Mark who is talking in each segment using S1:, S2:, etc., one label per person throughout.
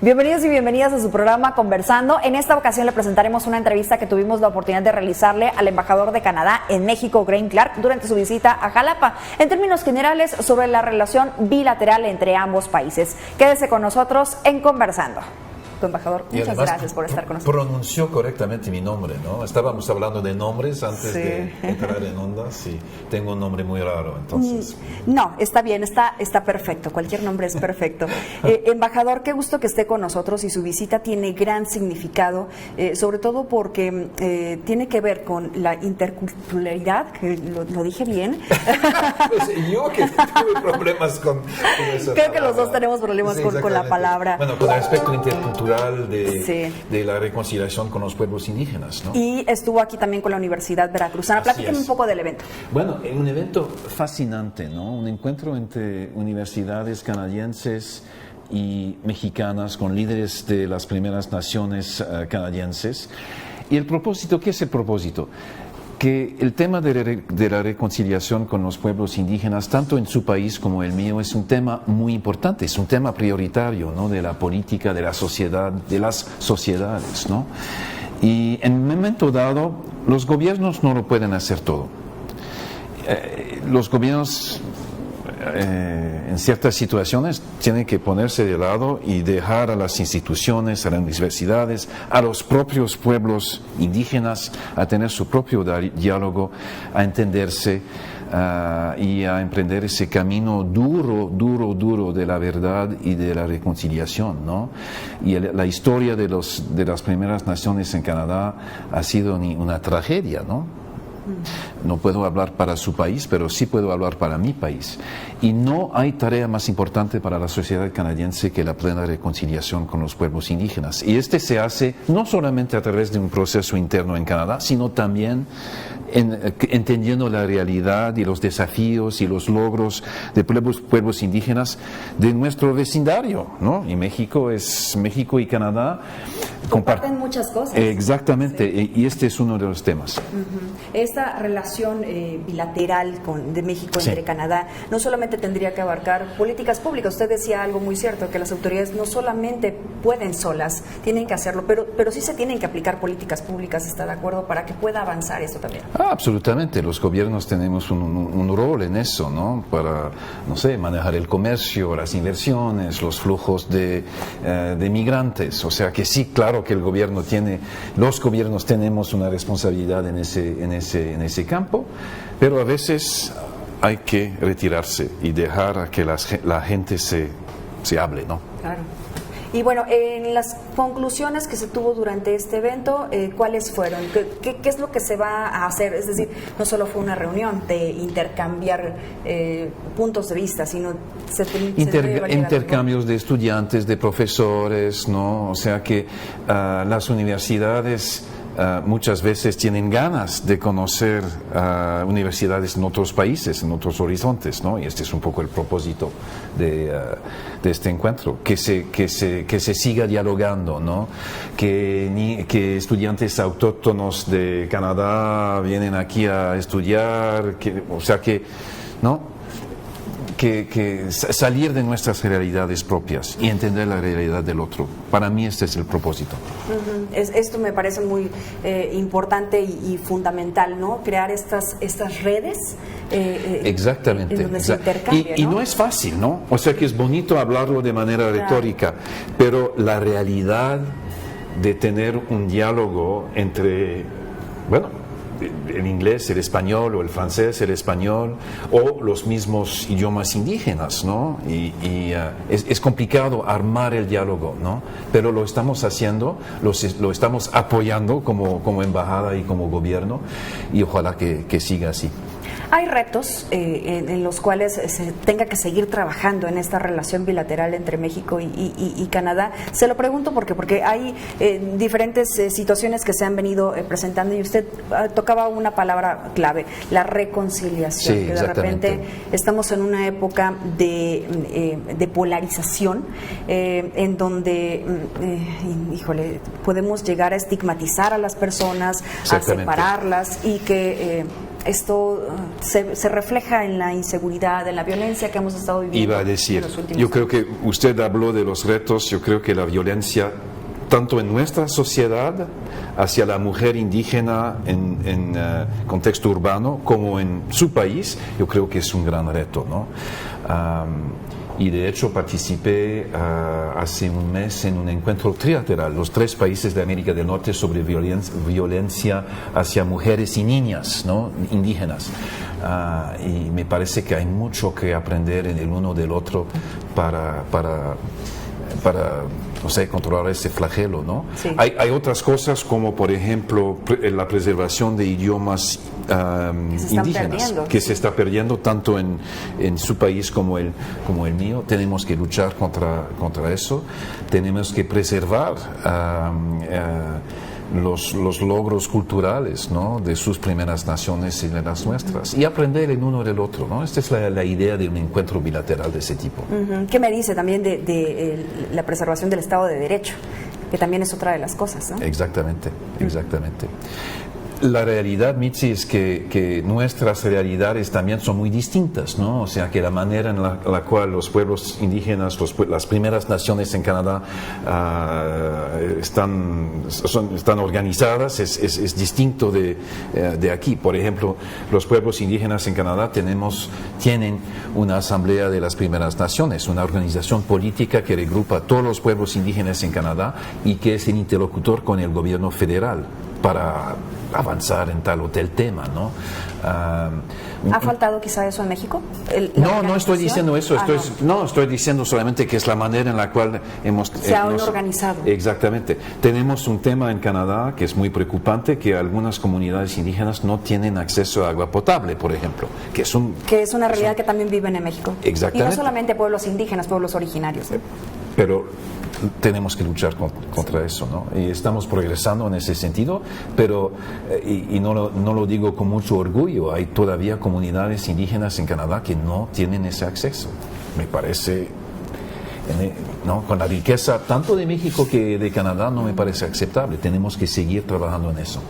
S1: Bienvenidos y bienvenidas a su programa Conversando. En esta ocasión le presentaremos una entrevista que tuvimos la oportunidad de realizarle al embajador de Canadá en México, Graeme Clark, durante su visita a Jalapa, en términos generales sobre la relación bilateral entre ambos países. Quédese con nosotros en Conversando. Embajador, muchas gracias por estar con nosotros.
S2: Pronunció correctamente mi nombre, ¿no? Estábamos hablando de nombres antes de entrar en ondas y tengo un nombre muy raro, entonces.
S1: No, está bien, está perfecto, cualquier nombre es perfecto. Embajador, qué gusto que esté con nosotros y su visita tiene gran significado, sobre todo porque tiene que ver con la interculturalidad, que lo dije bien.
S2: Pues yo que tuve problemas con esa
S1: Creo que los dos tenemos problemas con la palabra.
S2: Bueno, con el aspecto intercultural de la reconciliación con los pueblos indígenas, ¿no?
S1: Y estuvo aquí también con la Universidad Veracruzana. Platíqueme un poco del evento.
S2: Bueno, un evento fascinante, ¿no? Un encuentro entre universidades canadienses y mexicanas con líderes de las primeras naciones canadienses. Y el propósito, ¿qué es el propósito? Que el tema de la reconciliación con los pueblos indígenas, tanto en su país como el mío, es un tema muy importante, es un tema prioritario, ¿no? De la política, de la sociedad, de las sociedades, ¿no? Y en un momento dado, los gobiernos no lo pueden hacer todo. Los gobiernos, en ciertas situaciones, tienen que ponerse de lado y dejar a las instituciones, a las universidades, a los propios pueblos indígenas a tener su propio diálogo, a entenderse y a emprender ese camino duro de la verdad y de la reconciliación, ¿no? Y la historia de las primeras naciones en Canadá ha sido una tragedia, ¿no? No puedo hablar para su país, pero sí puedo hablar para mi país. Y no hay tarea más importante para la sociedad canadiense que la plena reconciliación con los pueblos indígenas. Y se hace no solamente a través de un proceso interno en Canadá, sino también entendiendo la realidad y los desafíos y los logros de pueblos indígenas de nuestro vecindario, ¿no? Y México y Canadá
S1: comparten muchas cosas.
S2: Exactamente,
S1: sí.
S2: Y este es uno de los temas.
S1: Esta relación bilateral de México entre Canadá no solamente tendría que abarcar políticas públicas. Usted decía algo muy cierto, que las autoridades no solamente pueden solas, tienen que hacerlo, pero sí se tienen que aplicar políticas públicas, ¿está de acuerdo? Para que pueda avanzar esto también.
S2: Absolutamente, los gobiernos tenemos un rol en eso, ¿no? Para, no sé, manejar el comercio, las inversiones, los flujos de migrantes. O sea que sí, claro que los gobiernos tenemos una responsabilidad en ese campo, pero a veces hay que retirarse y dejar a que la gente se hable, ¿no?
S1: Claro. Y bueno, en las conclusiones que se tuvo durante este evento, ¿cuáles fueron? ¿Qué es lo que se va a hacer? Es decir, no solo fue una reunión de intercambiar puntos de vista, sino
S2: intercambios de estudiantes, de profesores, ¿no? O sea que las universidades muchas veces tienen ganas de conocer universidades en otros países, en otros horizontes, ¿no? Y este es un poco el propósito de este encuentro, que se siga dialogando, ¿no? Que estudiantes autóctonos de Canadá vienen aquí a estudiar, o sea que, ¿no? Que salir de nuestras realidades propias y entender la realidad del otro. Para mí este es el propósito.
S1: Esto me parece muy importante y fundamental, ¿no? Crear estas redes
S2: exactamente.
S1: En donde se intercambia,
S2: y no es fácil, ¿no? O sea que es bonito hablarlo de manera retórica, pero la realidad de tener un diálogo entre, bueno, el inglés, el español, o el francés, el español, o los mismos idiomas indígenas, ¿no? Y es complicado armar el diálogo, ¿no? Pero lo estamos haciendo, lo estamos apoyando como embajada y como gobierno, y ojalá que siga así.
S1: Hay retos en los cuales se tenga que seguir trabajando en esta relación bilateral entre México y Canadá. Se lo pregunto porque hay diferentes situaciones que se han venido presentando y usted tocaba una palabra clave, la reconciliación.
S2: Sí,
S1: que de repente estamos en una época de polarización en donde, podemos llegar a estigmatizar a las personas, a separarlas y que esto se refleja en la inseguridad, en la violencia que hemos estado viviendo.
S2: Iba a decir,
S1: en los últimos
S2: yo
S1: años.
S2: creo que usted habló de los retos, yo creo que la violencia, tanto en nuestra sociedad, hacia la mujer indígena en contexto urbano, como en su país, yo creo que es un gran reto, ¿no? Y de hecho participé hace un mes en un encuentro trilateral, los 3 países de América del Norte, sobre violencia hacia mujeres y niñas, ¿no?, indígenas. Y me parece que hay mucho que aprender en el uno del otro para no sé, controlar ese flagelo, ¿no?
S1: Sí.
S2: Hay otras cosas como, por ejemplo, la preservación de idiomas indígenas, que se está perdiendo tanto en su país como el mío. Tenemos que luchar contra eso. Tenemos que preservar los logros culturales, ¿no?, de sus primeras naciones y de las nuestras, y aprender el uno del otro, ¿no? Esta es la idea de un encuentro bilateral de ese tipo.
S1: ¿Qué me dice también de la preservación del Estado de Derecho? Que también es otra de las cosas, ¿no?
S2: Exactamente. La realidad, Mitzi, es que nuestras realidades también son muy distintas, ¿no? O sea, que la manera en la cual los pueblos indígenas, las primeras naciones en Canadá están organizadas es distinto de aquí. Por ejemplo, los pueblos indígenas en Canadá tienen una asamblea de las primeras naciones, una organización política que regrupa a todos los pueblos indígenas en Canadá y que es el interlocutor con el gobierno federal para avanzar en tal o tal tema, ¿no?
S1: ¿Ha faltado quizá eso en México?
S2: No estoy diciendo eso. Estoy diciendo solamente que es la manera en la cual
S1: se han organizado.
S2: Exactamente. Tenemos un tema en Canadá que es muy preocupante, que algunas comunidades indígenas no tienen acceso a agua potable, por ejemplo, que es una realidad que también viven en México. Exactamente. Y no solamente pueblos indígenas, pueblos originarios, ¿no? Pero tenemos que luchar contra eso, ¿no? Y estamos progresando en ese sentido, pero, y no lo digo con mucho orgullo, hay todavía comunidades indígenas en Canadá que no tienen ese acceso. Me parece, ¿no?, con la riqueza tanto de México que de Canadá, no me parece aceptable. Tenemos que seguir trabajando en eso.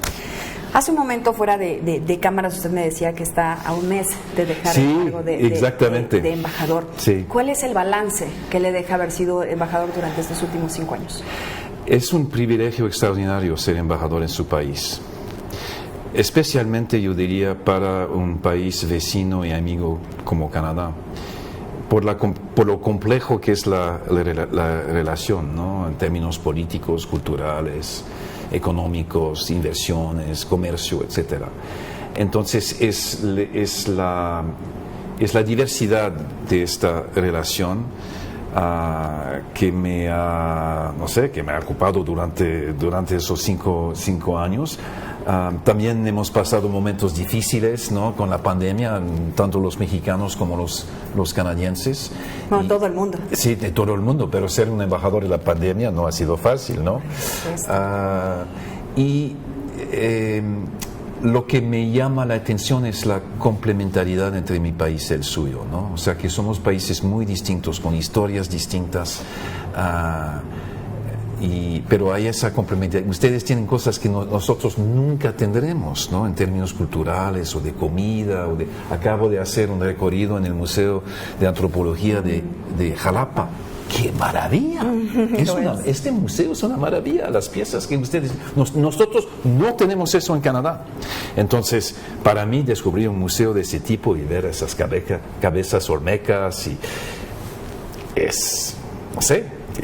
S1: Hace un momento, fuera de cámaras, usted me decía que está a un mes de dejar el cargo de embajador.
S2: Sí.
S1: ¿Cuál es el balance que le deja haber sido embajador durante estos últimos 5 años?
S2: Es un privilegio extraordinario ser embajador en su país. Especialmente, yo diría, para un país vecino y amigo como Canadá. Por lo complejo que es la relación, ¿no?, en términos políticos, culturales, económicos, inversiones, comercio, etcétera. Entonces es la diversidad de esta relación que me ha ocupado durante esos cinco años. También hemos pasado momentos difíciles, ¿no?, con la pandemia, tanto los mexicanos como los canadienses.
S1: No, todo el mundo.
S2: Sí, de todo el mundo, pero ser un embajador de la pandemia no ha sido fácil, ¿no? Lo que me llama la atención es la complementariedad entre mi país y el suyo, ¿no? O sea, que somos países muy distintos, con historias distintas, pero hay esa complementariedad. Ustedes tienen cosas que nosotros nunca tendremos, ¿no?, en términos culturales o de comida. Acabo de hacer un recorrido en el Museo de Antropología de Jalapa. ¡Qué maravilla! Este museo es una maravilla. Las piezas que nosotros no tenemos eso en Canadá. Entonces, para mí, descubrir un museo de ese tipo y ver esas cabezas olmecas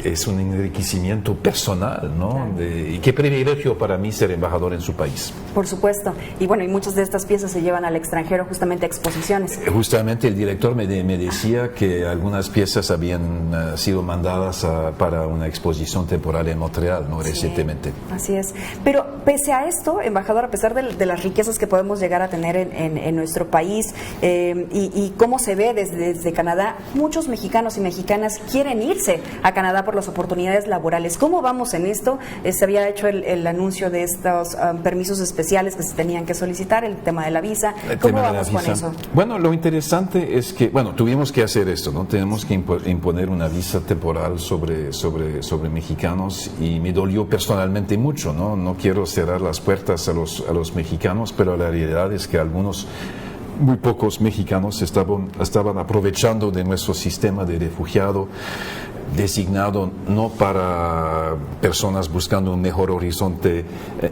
S2: es un enriquecimiento personal, ¿no?
S1: Claro.
S2: Y qué privilegio para mí ser embajador en su país.
S1: Por supuesto. Y bueno, y muchas de estas piezas se llevan al extranjero, justamente a exposiciones.
S2: Justamente el director me decía que algunas piezas habían sido mandadas para una exposición temporal en Montreal, ¿no?, recientemente.
S1: Así es. Pero pese a esto, embajador, a pesar de las riquezas que podemos llegar a tener en nuestro país y cómo se ve desde Canadá, muchos mexicanos y mexicanas quieren irse a Canadá
S3: por las oportunidades laborales. ¿Cómo vamos en esto? Se había hecho el anuncio de estos permisos especiales que se tenían que solicitar, el tema de la visa. ¿Cómo vamos con eso?
S2: Bueno, lo interesante es que, tuvimos que hacer esto, ¿no? Tenemos que imponer una visa temporal sobre mexicanos, y me dolió personalmente mucho, ¿no? No quiero cerrar las puertas a los mexicanos, pero la realidad es que muy pocos mexicanos estaban aprovechando de nuestro sistema de refugiado designado no para personas buscando un mejor horizonte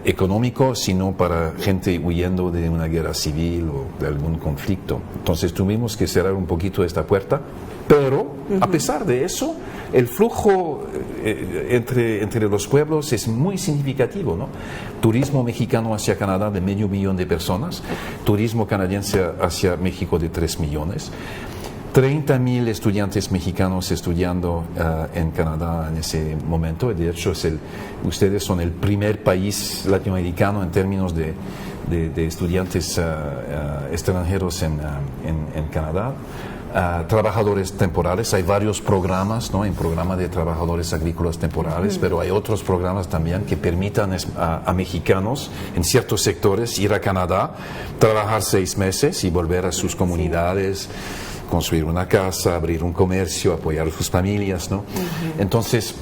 S2: económico, sino para gente huyendo de una guerra civil o de algún conflicto. Entonces tuvimos que cerrar un poquito esta puerta, pero a pesar de eso, el flujo entre los pueblos es muy significativo, ¿no? Turismo mexicano hacia Canadá de 500,000 de personas, turismo canadiense hacia México de 3 millones. 30,000 estudiantes mexicanos estudiando en Canadá en ese momento. De hecho, ustedes son el primer país latinoamericano en términos de estudiantes extranjeros en Canadá. Trabajadores temporales, hay varios programas, ¿no? Hay un programa de trabajadores agrícolas temporales, pero hay otros programas también que permitan a mexicanos en ciertos sectores ir a Canadá, trabajar 6 meses y volver a sus comunidades, construir una casa, abrir un comercio, apoyar a sus familias, ¿no? Entonces,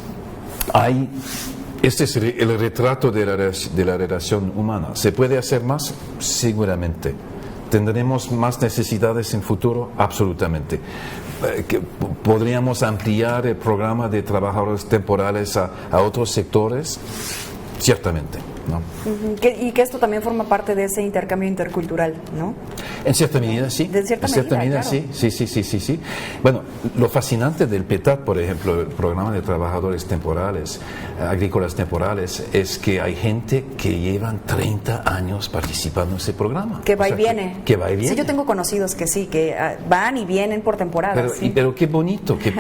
S2: este es el retrato de la relación humana. ¿Se puede hacer más? Seguramente. ¿Tendremos más necesidades en futuro? Absolutamente. ¿Podríamos ampliar el programa de trabajadores temporales a otros sectores? Ciertamente, ¿no?
S3: Y que esto también forma parte de ese intercambio intercultural, ¿no?
S2: En cierta medida, sí.
S3: De cierta medida,
S2: claro. Sí. Bueno, lo fascinante del PETAT, por ejemplo, el programa de trabajadores temporales, agrícolas temporales, es que hay gente que llevan 30 años participando en ese programa.
S3: Que va y viene.
S2: Que va y viene.
S3: Sí, yo tengo conocidos que sí, que van y vienen por temporadas.
S2: Pero qué bonito, que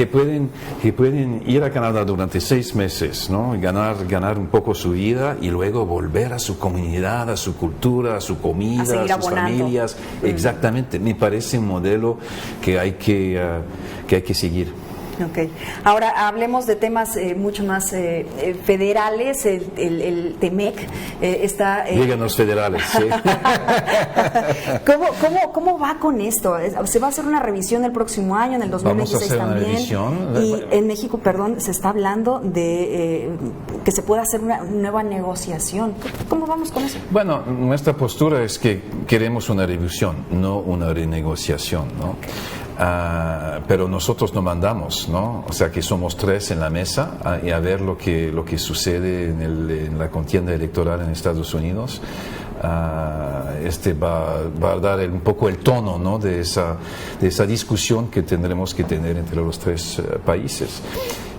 S2: pueden ir a Canadá durante 6 meses, ¿no? Ganar un poco su vida y luego volver a su comunidad, a su cultura, a su comida, a sus familias. Exactamente, me parece un modelo que hay que seguir.
S3: Okay. Ahora hablemos de temas mucho más federales. El TEMEC está.
S2: Díganos federales. Sí.
S3: ¿Cómo va con esto? Se va a hacer una revisión el próximo año, en el 2026 también.
S2: Una revisión.
S3: Y en México, se está hablando de que se pueda hacer una nueva negociación. ¿Cómo vamos con eso?
S2: Bueno, nuestra postura es que queremos una revisión, no una renegociación, ¿no? Pero nosotros no mandamos, ¿no? O sea que somos 3 en la mesa y a ver lo que sucede en la contienda electoral en Estados Unidos. Va a dar un poco el tono, ¿no? de esa discusión que tendremos que tener entre los 3 países.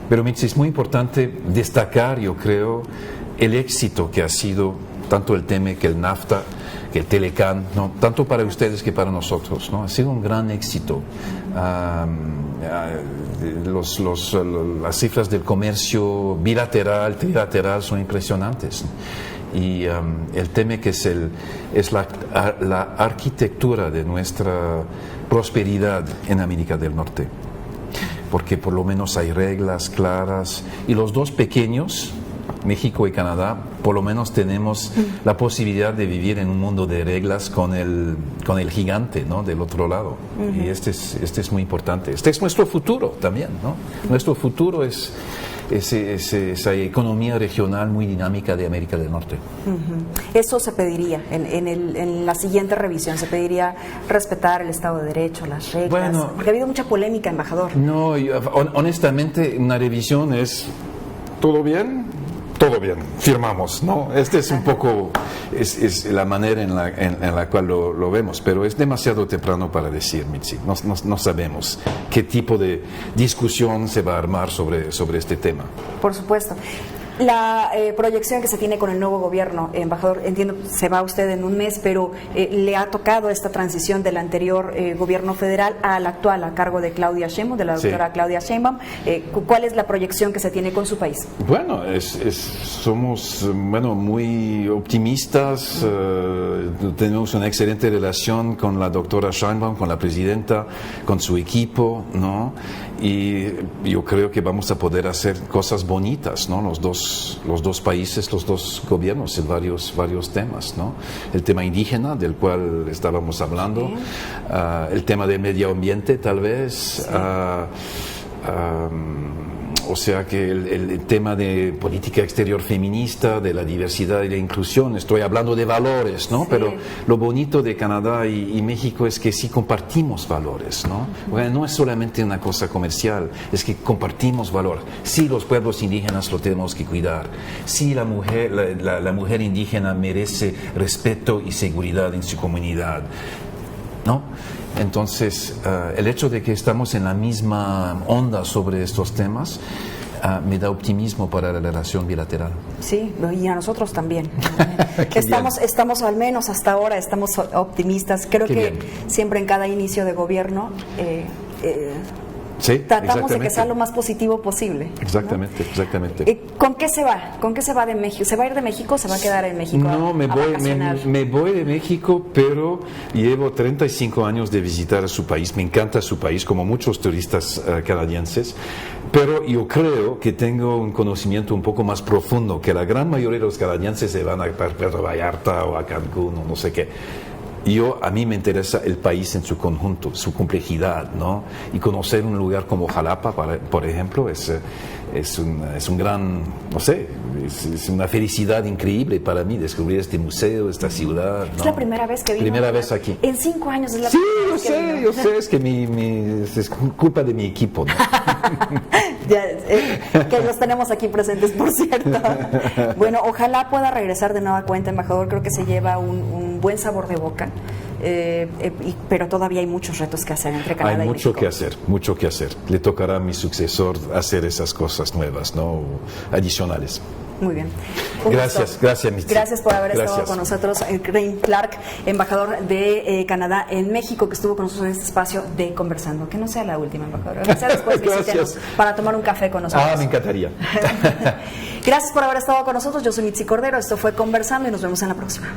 S2: Pero es muy importante destacar, yo creo, el éxito que ha sido tanto el TEMEC que el NAFTA, que el Telecán, ¿no? Tanto para ustedes que para nosotros, ¿no? Ha sido un gran éxito. Las cifras del comercio bilateral, trilateral son impresionantes. Y el TEMEC es la arquitectura de nuestra prosperidad en América del Norte, porque por lo menos hay reglas claras, y los 2 pequeños, México y Canadá, por lo menos tenemos la posibilidad de vivir en un mundo de reglas con el gigante, ¿no? Del otro lado. Y este es muy importante. Este es nuestro futuro también, ¿no? Nuestro futuro es esa economía regional muy dinámica de América del Norte.
S3: Eso se pediría en la siguiente revisión, se pediría respetar el Estado de Derecho, las reglas,
S2: bueno,
S3: porque ha habido mucha polémica, embajador.
S2: No, honestamente, una revisión es ¿todo bien? Todo bien, firmamos, ¿no? Este es un poco, es la manera en la cual lo vemos, pero es demasiado temprano para decir, Mitzi. No sabemos qué tipo de discusión se va a armar sobre este tema.
S3: Por supuesto. La proyección que se tiene con el nuevo gobierno, embajador, entiendo, se va usted en un mes, pero le ha tocado esta transición del anterior gobierno federal al actual, a cargo de Claudia Sheinbaum, de la doctora Claudia Sheinbaum. ¿Cuál es la proyección que se tiene con su país?
S2: Bueno, somos muy optimistas, tenemos una excelente relación con la doctora Sheinbaum, con la presidenta, con su equipo, ¿no? y yo creo que vamos a poder hacer cosas bonitas, ¿no? Los dos países, los dos gobiernos en varios temas, ¿no? El tema indígena, del cual estábamos hablando,
S3: sí.
S2: El tema del medio ambiente, tal vez,
S3: sí.
S2: O sea que el tema de política exterior feminista, de la diversidad y la inclusión, estoy hablando de valores, ¿no?
S3: Sí.
S2: Pero lo bonito de Canadá y México es que sí compartimos valores, ¿no? Bueno, no es solamente una cosa comercial, es que compartimos valor. Sí, los pueblos indígenas lo tenemos que cuidar. Sí, la mujer indígena merece respeto y seguridad en su comunidad, ¿no? Entonces, el hecho de que estamos en la misma onda sobre estos temas me da optimismo para la relación bilateral.
S3: Sí, y a nosotros también. estamos al menos hasta ahora, estamos optimistas. Creo
S2: Qué
S3: que
S2: bien.
S3: siempre en cada inicio de gobierno
S2: Sí,
S3: tratamos de que
S2: exactamente.
S3: sea lo más positivo posible, ¿no?
S2: Exactamente.
S3: ¿Con qué se va? ¿Con qué se va de México? ¿Se va a ir de México o se va a quedar en México?
S2: No, me voy de México, pero llevo 35 años de visitar a su país. Me encanta su país, como muchos turistas canadienses, pero yo creo que tengo un conocimiento un poco más profundo, que la gran mayoría de los canadienses se van a Puerto Vallarta o a Cancún o no sé qué. A mí me interesa el país en su conjunto, su complejidad, ¿no? Y conocer un lugar como Jalapa, por ejemplo, es un gran, no sé, es una felicidad increíble para mí descubrir este museo, esta ciudad, ¿no?
S3: Es la primera vez que vino.
S2: Primera vez aquí.
S3: En 5 años es la
S2: Sí,
S3: primera vez que vino.
S2: yo sé, es que es culpa de mi equipo, ¿no?
S3: Que los tenemos aquí presentes, por cierto. Bueno, ojalá pueda regresar de nueva cuenta, embajador. Creo que se lleva un buen sabor de boca, pero todavía hay muchos retos que hacer entre Canadá
S2: Hay
S3: y
S2: mucho
S3: México.
S2: mucho que hacer. Le tocará a mi sucesor hacer esas cosas nuevas, ¿no? Adicionales.
S3: Muy bien.
S2: Gracias, Mitzi.
S3: Gracias por haber estado
S2: Gracias.
S3: con nosotros, Graeme Clark, embajador de Canadá en México, que estuvo con nosotros en este espacio de Conversando. Que no sea la última, embajador. Que sea después visítenos para tomar un café con nosotros.
S2: Me encantaría.
S3: Gracias por haber estado con nosotros. Yo soy Mitzi Cordero. Esto fue Conversando y nos vemos en la próxima.